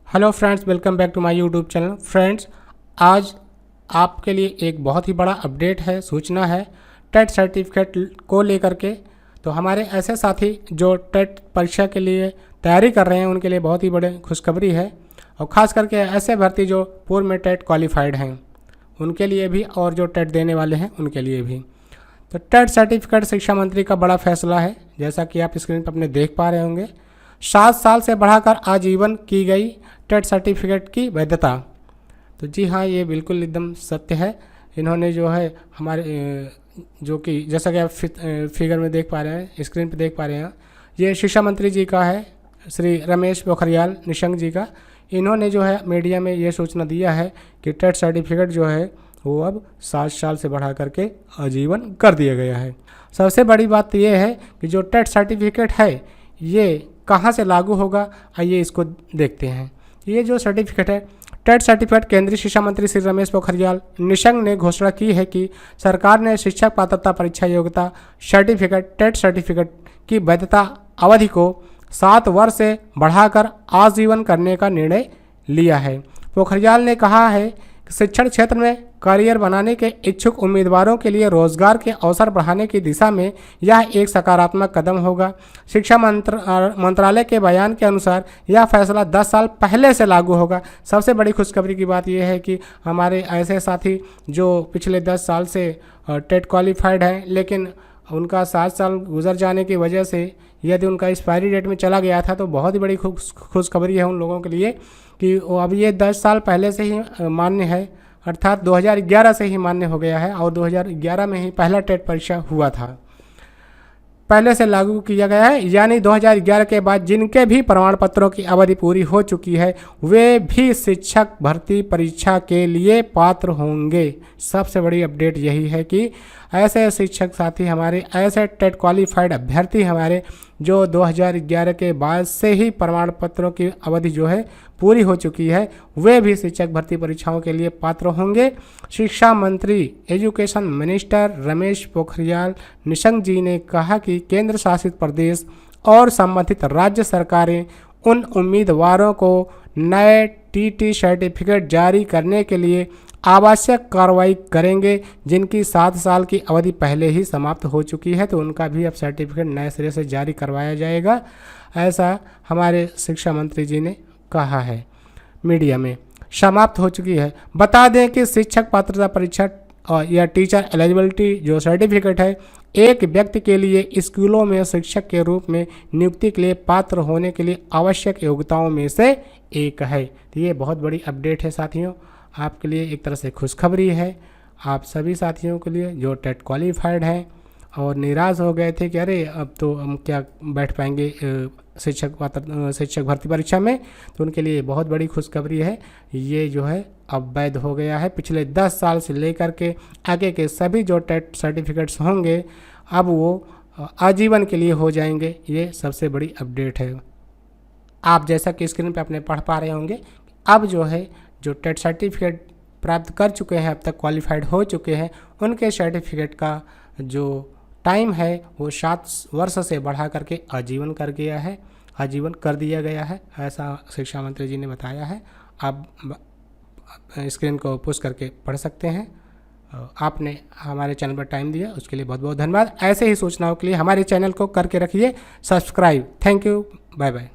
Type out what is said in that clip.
Hello friends, welcome back to my YouTube channel. Friends, आज आपके लिए एक बहुत ही बड़ा अपडेट है, सूचना है टेट सर्टिफिकेट को लेकर के। तो हमारे ऐसे साथी जो टेट परीक्षा के लिए तैयारी कर रहे हैं उनके लिए बहुत ही बड़ी खुशखबरी है, और ख़ास करके ऐसे भर्ती जो पूर्व में टेट क्वालिफाइड हैं उनके लिए भी, और जो टेट देने वाले हैं उनके लिए भी। तो टेट सर्टिफिकेट शिक्षा मंत्री का बड़ा फैसला है, जैसा कि आप स्क्रीन पर अपने देख पा रहे होंगे। 7 साल से बढ़ाकर आजीवन की गई टेट सर्टिफिकेट की वैधता। तो जी हाँ, ये बिल्कुल एकदम सत्य है। इन्होंने जो है हमारे जो कि जैसा कि आप फिगर में देख पा रहे हैं, स्क्रीन पर देख पा रहे हैं, ये शिक्षा मंत्री जी का है, श्री रमेश पोखरियाल निशंक जी का। इन्होंने जो है मीडिया में ये सूचना दिया है कि टेट सर्टिफिकेट जो है वो अब 7 साल से बढ़ा करके आजीवन कर दिया गया है। सबसे बड़ी बात ये है कि जो टेट सर्टिफिकेट है ये कहाँ से लागू होगा, आइए इसको देखते हैं। ये जो सर्टिफिकेट है, टेट सर्टिफिकेट, केंद्रीय शिक्षा मंत्री श्री रमेश पोखरियाल निशंक ने घोषणा की है कि सरकार ने शिक्षक पात्रता परीक्षा योग्यता सर्टिफिकेट टेट सर्टिफिकेट की वैधता अवधि को 7 वर्ष से बढ़ाकर आजीवन करने का निर्णय लिया है। पोखरियाल ने कहा है कि शिक्षण क्षेत्र में करियर बनाने के इच्छुक उम्मीदवारों के लिए रोजगार के अवसर बढ़ाने की दिशा में यह एक सकारात्मक कदम होगा। शिक्षा मंत्रालय के बयान के अनुसार यह फैसला 10 साल पहले से लागू होगा। सबसे बड़ी खुशखबरी की बात यह है कि हमारे ऐसे साथी जो पिछले 10 साल से टेट क्वालिफाइड हैं, लेकिन उनका 7 साल गुजर जाने की वजह से यदि उनका एक्सपायरी डेट में चला गया था, तो बहुत ही बड़ी खुशखबरी है उन लोगों के लिए कि अब ये 10 साल पहले से ही मान्य है, अर्थात 2011 से ही मान्य हो गया है, और 2011 में ही पहला टेट परीक्षा हुआ था, पहले से लागू किया गया है। यानी 2011 के बाद जिनके भी प्रमाण पत्रों की अवधि पूरी हो चुकी है वे भी शिक्षक भर्ती परीक्षा के लिए पात्र होंगे। सबसे बड़ी अपडेट यही है कि ऐसे शिक्षक साथी हमारे, ऐसे टेट क्वालिफाइड अभ्यर्थी हमारे जो 2011 के बाद से ही प्रमाण पत्रों की अवधि जो है पूरी हो चुकी है, वे भी शिक्षक भर्ती परीक्षाओं के लिए पात्र होंगे। शिक्षा मंत्री एजुकेशन मिनिस्टर रमेश पोखरियाल निशंक जी ने कहा कि केंद्र शासित प्रदेश और संबंधित राज्य सरकारें उन उम्मीदवारों को नए टीटी सर्टिफिकेट जारी करने के लिए आवश्यक कार्रवाई करेंगे जिनकी 7 साल की अवधि पहले ही समाप्त हो चुकी है। तो उनका भी अब सर्टिफिकेट नए सिरे से जारी करवाया जाएगा, ऐसा हमारे शिक्षा मंत्री जी ने कहा है। मीडिया में समाप्त हो चुकी है। बता दें कि शिक्षक पात्रता परीक्षा या टीचर एलिजिबिलिटी जो सर्टिफिकेट है, एक व्यक्ति के लिए स्कूलों में शिक्षक के रूप में नियुक्ति के लिए पात्र होने के लिए आवश्यक योग्यताओं में से एक है। तो ये बहुत बड़ी अपडेट है साथियों, आपके लिए एक तरह से खुशखबरी है। आप सभी साथियों के लिए जो टेट क्वालिफाइड हैं और निराश हो गए थे कि अरे अब तो हम क्या बैठ पाएंगे शिक्षक भर्ती परीक्षा में, तो उनके लिए बहुत बड़ी खुशखबरी है। ये जो है अब वैध हो गया है। पिछले 10 साल से लेकर के आगे के सभी जो टेट सर्टिफिकेट्स होंगे अब वो आजीवन के लिए हो जाएंगे। ये सबसे बड़ी अपडेट है। आप जैसा कि स्क्रीन पे अपने पढ़ पा रहे होंगे, अब जो है जो टेट सर्टिफिकेट प्राप्त कर चुके हैं, अब तक क्वालिफाइड हो चुके हैं, उनके सर्टिफिकेट का जो टाइम है वो 7 वर्ष से बढ़ा करके आजीवन आजीवन कर दिया गया है, ऐसा शिक्षा मंत्री जी ने बताया है। आप स्क्रीन को पुश करके पढ़ सकते हैं। आपने हमारे चैनल पर टाइम दिया उसके लिए बहुत बहुत धन्यवाद। ऐसे ही सूचनाओं के लिए हमारे चैनल को करके रखिए subscribe. Thank you, bye bye.